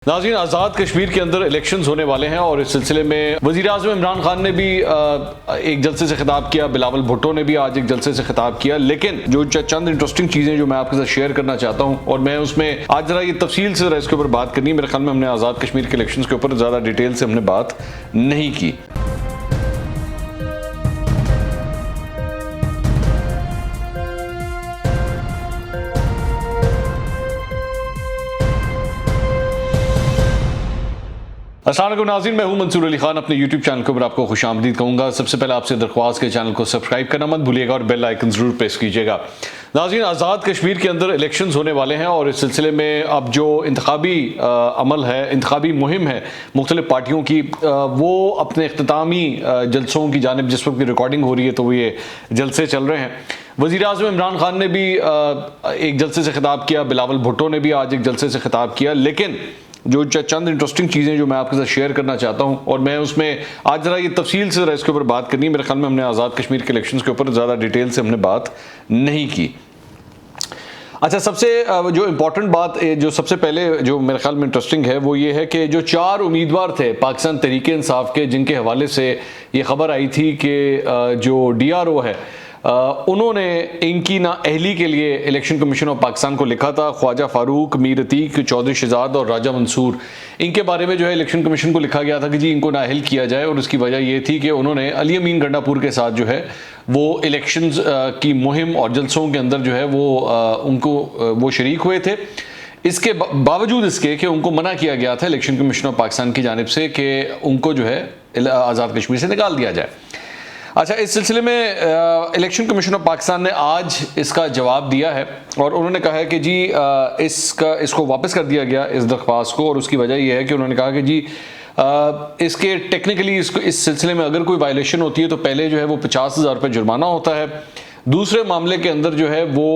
नाज़रीन, आज़ाद कश्मीर के अंदर इलेक्शंस होने वाले हैं और इस सिलसिले में वज़ीर-ए-आज़म इमरान खान ने भी एक जलसे से खिताब किया, बिलावल भुट्टो ने भी आज एक जलसे से खिताब किया। लेकिन जो चंद इंटरेस्टिंग चीज़ें जो मैं आपके साथ शेयर करना चाहता हूं और मैं उसमें आज ज़रा ये तफसील से इसके ऊपर बात करनी है। मेरे ख्याल में हमने आज़ाद कश्मीर के इलेक्शंस के ऊपर ज़्यादा डिटेल से हमने बात नहीं की। अस्सलाम वालेकुम नाज़रीन, मैं हूं मंसूर अली खान। अपने YouTube चैनल के ऊपर आपको खुशामदीद कहूँगा। सबसे पहले आपसे दरख्वास्त के चैनल को सब्सक्राइब करना मत भूलिएगा और बेल आइकन ज़रूर प्रेस कीजिएगा। नाज़रीन, आज़ाद कश्मीर के अंदर इलेक्शंस होने वाले हैं और इस सिलसिले में अब जो इंतखाबी अमल है, इंतखाबी मुहिम है मुख्तलिफ पार्टियों की, वो अपने इख्तितामी जलसों की जानिब जिस वक्त की रिकॉर्डिंग हो रही है तो वो ये जलसे चल रहे हैं। वज़ीर-ए-आज़म इमरान खान ने भी एक जलसे से खिताब किया, बिलावल भुट्टो ने भी आज एक जलसे से खिताब किया। लेकिन जो चंद इंटरेस्टिंग चीज़ें जो मैं आपके साथ शेयर करना चाहता हूं और मैं उसमें आज ज़रा ये तफसील से इसके ऊपर बात करनी है। मेरे ख्याल में हमने आज़ाद कश्मीर के इलेक्शंस के ऊपर ज़्यादा डिटेल से हमने बात नहीं की। अच्छा, सबसे जो इम्पोर्टेंट बात जो सबसे पहले जो मेरे ख्याल में इंटरेस्टिंग है वो ये है कि जो 4 उम्मीदवार थे पाकिस्तान तहरीक-ए-इंसाफ के, जिनके हवाले से ये खबर आई थी कि जो DRO है उन्होंने इनकी नाअहली के लिए इलेक्शन कमीशन ऑफ पाकिस्तान को लिखा था। ख्वाजा फारूक, मीर अतीक, चौधरी शहजाद और राजा मंसूर, इनके बारे में जो है इलेक्शन कमीशन को लिखा गया था कि जी इनको नाअहल किया जाए। और उसकी वजह ये थी कि उन्होंने अली अमीन गंडापुर के साथ जो है वो इलेक्शंस की मुहिम और जलसों के अंदर जो है वो शरीक हुए थे। इसके बावजूद इसके कि उनको मना किया गया था इलेक्शन कमीशन ऑफ पाकिस्तान की जानिब से कि उनको जो है आज़ाद कश्मीर से निकाल दिया जाए। अच्छा, इस सिलसिले में इलेक्शन कमीशन ऑफ पाकिस्तान ने आज इसका जवाब दिया है और उन्होंने कहा है कि जी इसको वापस कर दिया गया, इस दरख्वास्त को। और उसकी वजह यह है कि उन्होंने कहा कि जी इसके टेक्निकली इस सिलसिले में अगर कोई वायलेशन होती है तो पहले जो है वो 50,000 रुपये जुर्माना होता है। दूसरे मामले के अंदर जो है वो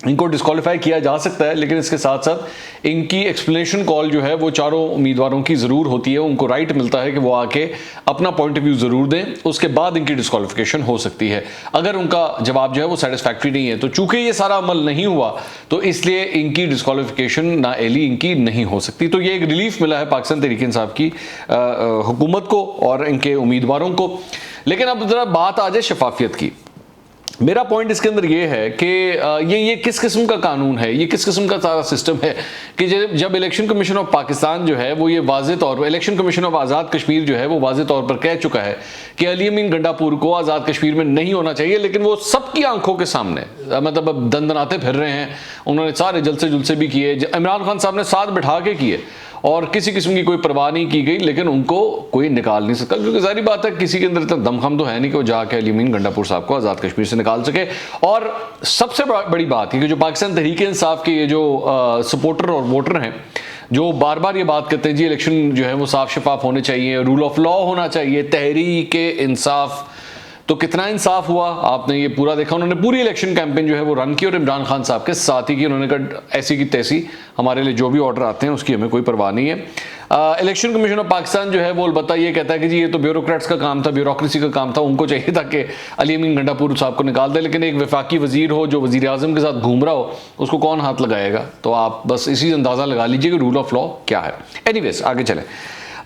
इनको डिस्क्वालीफाई किया जा सकता है, लेकिन इसके साथ साथ इनकी एक्सप्लेनेशन कॉल जो है वो चारों उम्मीदवारों की ज़रूर होती है। उनको राइट मिलता है कि वो आके अपना पॉइंट ऑफ व्यू ज़रूर दें, उसके बाद इनकी डिस्क्वालीफिकेशन हो सकती है अगर उनका जवाब जो है वो सेटिस्फैक्ट्री नहीं है। तो चूंकि ये सारा अमल नहीं हुआ तो इसलिए इनकी डिस्क्वालीफिकेशन नाअहली इनकी नहीं हो सकती। तो ये एक रिलीफ मिला है पाकिस्तान तहरीक-ए-इंसाफ की हुकूमत को और इनके उम्मीदवारों को। लेकिन अब ज़रा बात आ जाए शफाफियत की। मेरा पॉइंट इसके अंदर ये है कि ये किस किस्म का कानून है, ये किस किस्म का सारा सिस्टम है कि जब इलेक्शन कमीशन ऑफ पाकिस्तान जो है वो ये वाज़े तौर पर, election commission of Azad Kashmir जो है वो वाज़े तौर पर कह चुका है कि अली अमीन गंडापुर को आज़ाद कश्मीर में नहीं होना चाहिए, लेकिन वो सबकी आंखों के सामने मतलब अब दंदनाते फिर रहे हैं। उन्होंने सारे जलसे जुलसे भी किए, इमरान खान साहब ने साथ बिठा के किए और किसी किस्म की कोई परवाह नहीं की गई, लेकिन उनको कोई निकाल नहीं सकता। क्योंकि जाहिर बात है किसी के अंदर इतना दमखम तो है नहीं कि वो जाके अली अमीन गंडापुर साहब को आज़ाद कश्मीर से निकाल सके। और सबसे बड़ी बात है कि जो पाकिस्तान तहरीक-ए-इंसाफ के ये जो सपोर्टर और वोटर हैं जो बार बार ये बात करते हैं जी इलेक्शन जो है वो साफ शफाफ होने चाहिए, रूल ऑफ लॉ होना चाहिए, तहरीक-ए-इंसाफ, तो कितना इंसाफ हुआ आपने ये पूरा देखा। उन्होंने पूरी इलेक्शन कैंपेन जो है वो रन की और इमरान खान साहब के साथ ही की। उन्होंने कहा ऐसी की तैसी, हमारे लिए जो भी ऑर्डर आते हैं उसकी हमें कोई परवाह नहीं है। इलेक्शन कमीशन ऑफ पाकिस्तान जो है वो अलबत्ता ये कहता है कि जी ये तो ब्यूरोक्रेट्स का काम था, ब्यूरोक्रेसी का काम था, उनको चाहिए था कि अली अमीन गंडापुर साहब को निकाल दे। लेकिन एक वफाकी वजीर हो जो वज़ीर-ए-आज़म के साथ घूम रहा हो, उसको कौन हाथ लगाएगा? तो आप बस इसी अंदाज़ा लगा लीजिए कि रूल ऑफ लॉ क्या है। एनीवेज, आगे चलें।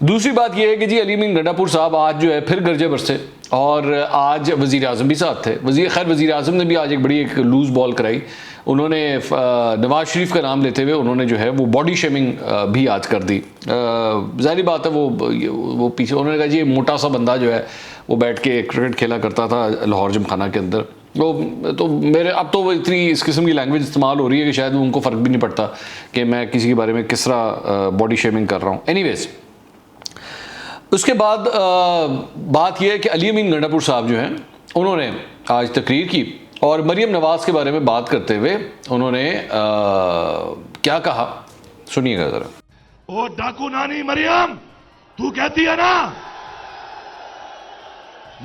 दूसरी बात यह है कि जी अली अमीन गंडापुर साहब आज जो है फिर गरजे बरसे और आज वज़ीर-ए-आज़म भी साथ थे। वज़ीर-ए-आज़म ने भी आज एक लूज़ बॉल कराई। उन्होंने नवाज शरीफ का नाम लेते हुए उन्होंने जो है वो बॉडी शेमिंग भी आज कर दी। ज़ाहिर बात है वो पीछे उन्होंने कहा जी मोटा सा बंदा जो है वो बैठ के क्रिकेट खेला करता था लाहौर जिमखाना के अंदर। तो मेरे अब तो वो इतनी इस किस्म की लैंग्वेज इस्तेमाल हो रही है कि शायद उनको फ़र्क भी नहीं पड़ता कि मैं किसी के बारे में किस तरह बॉडी शेमिंग कर रहा हूँ। एनीवेज, उसके बाद बात यह है कि अली अमीन गंडापुर साहब जो हैं उन्होंने आज तकरीर की और मरियम नवाज के बारे में बात करते हुए उन्होंने क्या कहा, सुनिएगा जरा। ओ डाकू नानी मरियम, तू कहती है ना,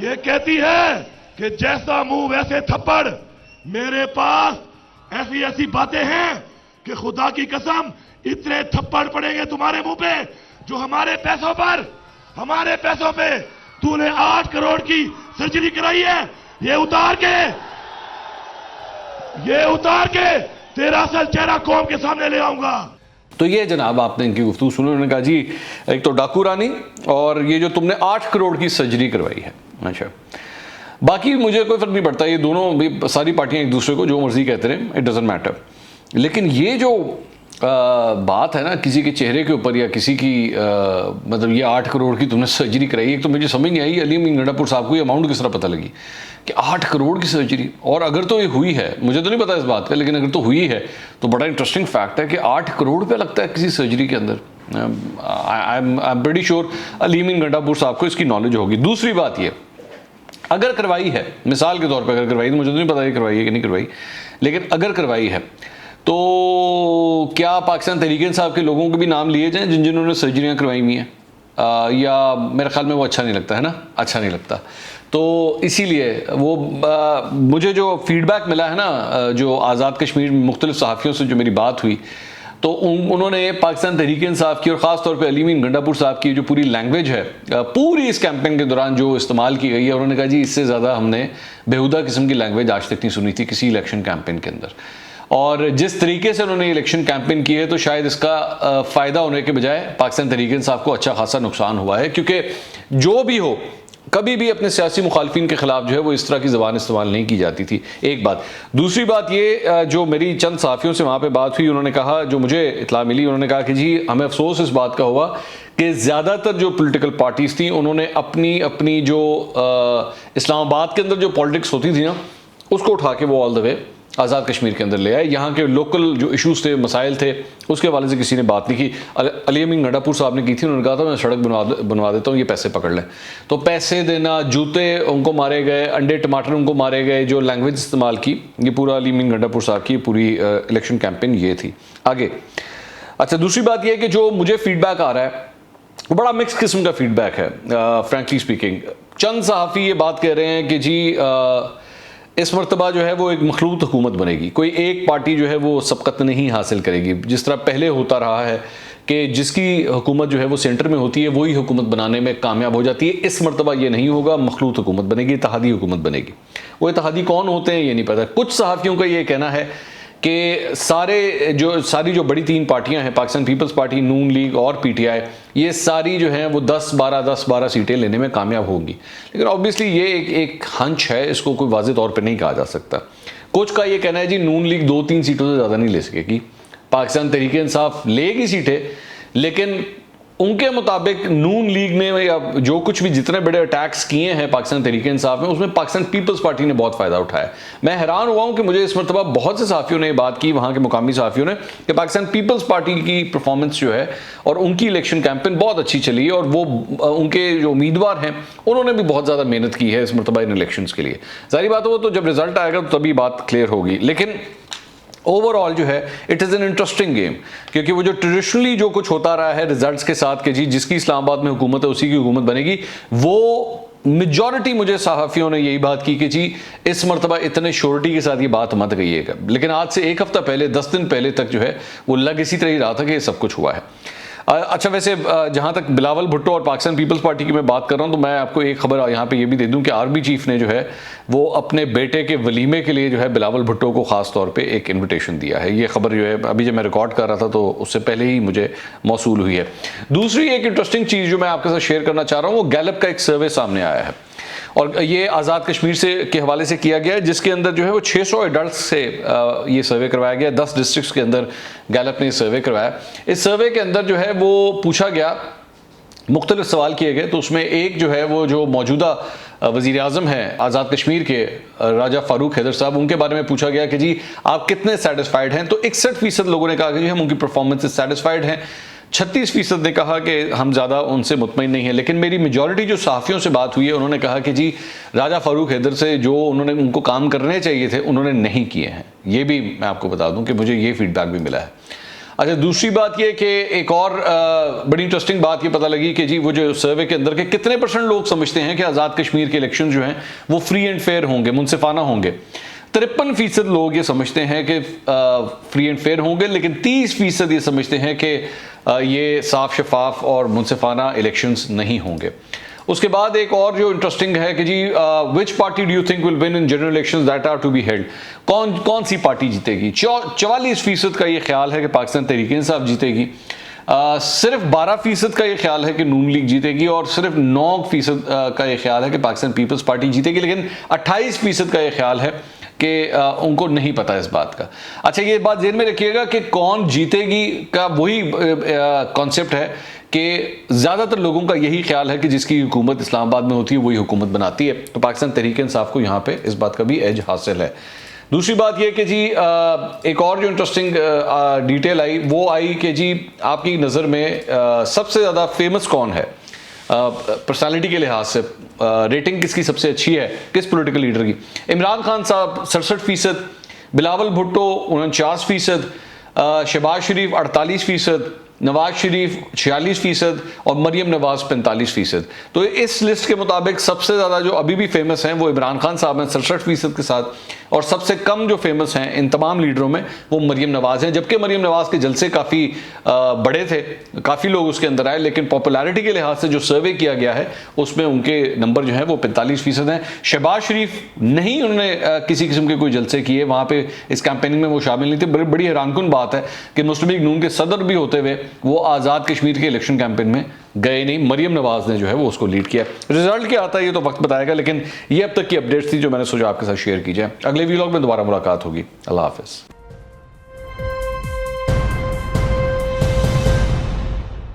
ये कहती है कि जैसा मुंह वैसे थप्पड़। मेरे पास ऐसी ऐसी बातें हैं कि खुदा की कसम इतने थप्पड़ पड़ेंगे तुम्हारे मुंह पे जो हमारे पैसों पे तूने 8 करोड़ की सर्जरी कराई है, ये उतार के तेरा असल चेहरा कौम के सामने ले आऊंगा। तो ये जनाब आपने इनकी गुफ्तगू सुनी, उन्होंने कहा जी एक तो डाकू रानी और ये जो तुमने 8 करोड़ की सर्जरी करवाई है। अच्छा, बाकी मुझे कोई फ़र्क नहीं पड़ता, ये दोनों भी सारी पार्टियां एक दूसरे को जो मर्जी कहते रहे, इट डजेंट मैटर। लेकिन ये जो बात है ना किसी के चेहरे के ऊपर या किसी की मतलब ये 8 करोड़ की तुमने सर्जरी कराई, एक तो मुझे समझ नहीं आई अलीम गंडापुर साहब को ये अमाउंट किस तरह पता लगी कि 8 करोड़ की सर्जरी। और अगर तो ये हुई है, मुझे तो नहीं पता इस बात का, लेकिन अगर तो हुई है तो बड़ा इंटरेस्टिंग फैक्ट है कि 8 करोड़ रुपया लगता है किसी सर्जरी के अंदर। I am pretty sure Aleem Gandapur साहब को इसकी नॉलेज होगी। दूसरी बात ये, अगर करवाई है, मिसाल के तौर पर अगर करवाई, तो मुझे तो नहीं पता ये करवाई है कि नहीं करवाई, लेकिन अगर करवाई है तो क्या पाकिस्तान तहरीक इंसाफ के लोगों के भी नाम लिए जाएं जिन्होंने सर्जरियाँ करवाई हुई हैं, या मेरे ख्याल में वो अच्छा नहीं लगता है ना, अच्छा नहीं लगता। तो इसीलिए वो मुझे जो फीडबैक मिला है ना, जो आज़ाद कश्मीर में मुख्तलिफ सहाफ़ियों से जो मेरी बात हुई, तो उन्होंने पाकिस्तान तहरीक इंसाफ की और ख़ास तौर पे अलीम गंडापुर साहब की जो पूरी लैंग्वेज है पूरी इस कैंपेन के दौरान जो इस्तेमाल की गई है, उन्होंने कहा जी इससे ज़्यादा हमने बेहुदा किस्म की लैंग्वेज आज तक नहीं सुनी थी किसी इलेक्शन कैंपेन के अंदर। और जिस तरीके से उन्होंने इलेक्शन कैंपेन की है, तो शायद इसका फ़ायदा होने के बजाय पाकिस्तान तहरीक इंसाफ को अच्छा खासा नुकसान हुआ है, क्योंकि जो भी हो कभी भी अपने सियासी मुखालफिन के खिलाफ जो है वो इस तरह की ज़बान इस्तेमाल नहीं की जाती थी, एक बात। दूसरी बात ये, जो मेरी चंद सहाफ़ियों से वहाँ पे बात हुई, उन्होंने कहा, जो मुझे इत्ला मिली, उन्होंने कहा कि जी हमें अफसोस इस बात का हुआ कि ज़्यादातर जो पॉलिटिकल पार्टीज़ थी उन्होंने अपनी अपनी जो इस्लामाबाद के अंदर जो पॉलिटिक्स होती थी ना, उसको उठा के वो all the way Azad Kashmir के अंदर ले आए। यहाँ के लोकल जो इश्यूज़ थे, मसाइल थे, उसके हवाले से किसी ने बात नहीं की। अलीम गंडापुर साहब ने की थी, उन्होंने कहा था मैं सड़क बनवा देता हूँ, ये पैसे पकड़ लें। तो पैसे देना, जूते उनको मारे गए, अंडे टमाटर उनको मारे गए, जो लैंग्वेज इस्तेमाल की, ये पूरा अलीम गंडापुर साहब की पूरी इलेक्शन कैंपेन ये थी। आगे अच्छा, दूसरी बात ये है कि जो मुझे फीडबैक आ रहा है वो बड़ा मिक्स किस्म का फीडबैक है। फ्रैंकली स्पीकिंग, चंद सहाफ़ी ये बात कह रहे हैं कि जी इस मरतबा जो है वो एक मखलूत हुकूमत बनेगी, कोई एक पार्टी जो है वो सबकत नहीं हासिल करेगी, जिस तरह पहले होता रहा है कि जिसकी हुकूमत जो है वो सेंटर में होती है वही हुकूमत बनाने में कामयाब हो जाती है। इस मरतबा ये नहीं होगा, मखलूत हुकूमत बनेगी, इत्तेहादी हुकूमत बनेगी। वो इत्तेहादी कौन होते हैं ये नहीं पता। कुछ सहाफ़ियों का ये कहना है कि सारी जो बड़ी 3 पार्टियां हैं, पाकिस्तान पीपल्स पार्टी, नून लीग और पीटीआई, ये सारी जो हैं वो 10-12 सीटें लेने में कामयाब होंगी। लेकिन ऑब्वियसली ये एक हंच है, इसको कोई वाज़ेह तौर पे नहीं कहा जा सकता। कुछ का ये कहना है जी नून लीग 2-3 सीटों से ज़्यादा नहीं ले सकेगी, पाकिस्तान तहरीक इंसाफ लेगी सीटें, लेकिन उनके मुताबिक नून लीग ने या जो कुछ भी जितने बड़े अटैक्स किए हैं पाकिस्तान तहरीक इंसाफ में, उसमें पाकिस्तान पीपल्स पार्टी ने बहुत फ़ायदा उठाया। मैं हैरान हुआ हूं कि मुझे इस मरतबा बहुत से सहाफ़ियों ने बात की, वहाँ के मुकामी सहाफ़ियों ने, कि पाकिस्तान पीपल्स पार्टी की परफॉर्मेंस जो है और उनकी इलेक्शन कैंपेन बहुत अच्छी चली है, और वो उनके जो उम्मीदवार हैं उन्होंने भी बहुत ज़्यादा मेहनत की है इस मरतबा इन इलेक्शन के लिए। जाहिर बात हो तो जब रिजल्ट आएगा तो तभी बात क्लियर होगी। लेकिन ओवरऑल जो है it is an interesting game, क्योंकि वो जो ट्रेडिशनली जो कुछ होता रहा है रिजल्ट्स के साथ कि जी जिसकी इस्लामाबाद में हुकूमत है उसी की हुकूमत बनेगी, वो मेजॉरिटी मुझे सहाफ़ियों ने यही बात की कि जी इस मरतबा इतने श्योरिटी के साथ ये बात मत कहिएगा। लेकिन आज से 1 हफ्ता पहले, 10 दिन पहले तक जो है वो लग इसी तरह ही रहा था कि ये सब कुछ हुआ है। अच्छा, वैसे जहाँ तक बिलावल भुट्टो और पाकिस्तान पीपल्स पार्टी की मैं बात कर रहा हूँ, तो मैं आपको एक खबर यहाँ पे ये भी दे दूँ कि आर्मी चीफ ने जो है वो अपने बेटे के वलीमे के लिए जो है बिलावल भुट्टो को ख़ास तौर पे एक इनविटेशन दिया है। ये खबर जो है अभी जब मैं रिकॉर्ड कर रहा था तो उससे पहले ही मुझे मौसूल हुई है। दूसरी एक इंटरेस्टिंग चीज़ जो मैं आपके साथ शेयर करना चाह रहा हूँ, वो गैलप का एक सर्वे सामने आया है, और ये आज़ाद कश्मीर से के हवाले से किया गया है, जिसके अंदर जो है वो 600 एडल्ट से ये सर्वे करवाया गया। 10 डिस्ट्रिक्ट्स के अंदर गैलप ने सर्वे करवाया। इस सर्वे के अंदर जो है वो पूछा गया, मुख्तलिफ सवाल किए गए, तो उसमें एक जो है वो जो मौजूदा वज़ीर आज़म हैं आज़ाद कश्मीर के, राजा फ़ारूक हैदर साहब, उनके बारे में पूछा गया कि जी आप कितने सेटिस्फाइड हैं। तो 61% लोगों ने कहा कि हम उनकी परफॉर्मेंस से सेटिस्फाइड हैं। 36% ने कहा कि हम ज़्यादा उनसे मुतमईन नहीं हैं। लेकिन मेरी मेजॉरिटी जो सहाफ़ियों से बात हुई है उन्होंने कहा कि जी राजा फ़ारूक हैदर से जो उन्होंने उनको काम करने चाहिए थे उन्होंने नहीं किए हैं। ये भी मैं आपको बता दूं कि मुझे ये फीडबैक भी मिला है। अच्छा, दूसरी बात ये कि एक और बड़ी इंटरेस्टिंग बात ये पता लगी कि जी वो जो सर्वे के अंदर के कितने % लोग समझते हैं कि आज़ाद कश्मीर के इलेक्शन जो हैं वो फ्री एंड फेयर होंगे, मुनसिफाना होंगे। 53% लोग ये समझते हैं कि फ्री एंड फेयर होंगे, लेकिन 30% ये समझते हैं कि ये साफ शफाफ और मुनसिफाना इलेक्शंस नहीं होंगे। उसके बाद एक और जो इंटरेस्टिंग है कि जी which party do you think will win in general elections that are to be held, कौन सी पार्टी जीतेगी। 44% का ये ख्याल है कि पाकिस्तान तहरीक इंसाफ जीतेगी, सिर्फ 12% का ये ख्याल है कि नून लीग जीतेगी और सिर्फ 9% का ये ख्याल है कि पाकिस्तान पीपल्स पार्टी जीतेगी, लेकिन 28% का ये ख्याल है कि उनको नहीं पता इस बात का। अच्छा, ये बात ध्यान में रखिएगा कि कौन जीतेगी का वही कॉन्सेप्ट है कि ज़्यादातर लोगों का यही ख्याल है कि जिसकी हुकूमत इस्लामाबाद में होती है वही हुकूमत बनाती है, तो पाकिस्तान तहरीक इंसाफ को यहाँ पे इस बात का भी एज हासिल है। दूसरी बात यह कि जी एक और जो इंटरेस्टिंग डिटेल आई वो आई कि जी आपकी नज़र में सबसे ज़्यादा फेमस कौन है पर्सनालिटी के लिहाज से, रेटिंग किसकी सबसे अच्छी है किस पॉलिटिकल लीडर की। इमरान खान साहब 67%, बिलावल भुट्टो 49%, शहबाज शरीफ 48%, नवाज शरीफ 46% और मरियम नवाज 45%। तो इस लिस्ट के मुताबिक सबसे ज़्यादा जो अभी भी फेमस हैं वो इमरान खान साहब हैं 67% के साथ, और सबसे कम जो फेमस हैं इन तमाम लीडरों में वो मरियम नवाज हैं, जबकि मरियम नवाज के जलसे काफ़ी बड़े थे, काफ़ी लोग उसके अंदर आए, लेकिन पॉपुलैरिटी के लिहाज से जो सर्वे किया गया है उसमें उनके नंबर जो है वो 45% हैं। शहबाज शरीफ नहीं, उन्होंने किसी किस्म के कोई जलसे किए, वहाँ पे इस कैंपेनिंग में वो शामिल नहीं थे। बड़ी हैरानकुन बात है कि मुस्लिम लीग नून के सदर भी होते हुए वो आज़ाद कश्मीर के इलेक्शन कैंपेन में गए नहीं, मरियम नवाज ने जो है वो उसको लीड किया। रिजल्ट क्या आता है ये तो वक्त बताएगा, लेकिन ये अब तक की अपडेट्स थी जो मैंने सोचा आपके साथ शेयर की जाए। अगले व्लॉग में दोबारा मुलाकात होगी। अल्लाह हाफिज़।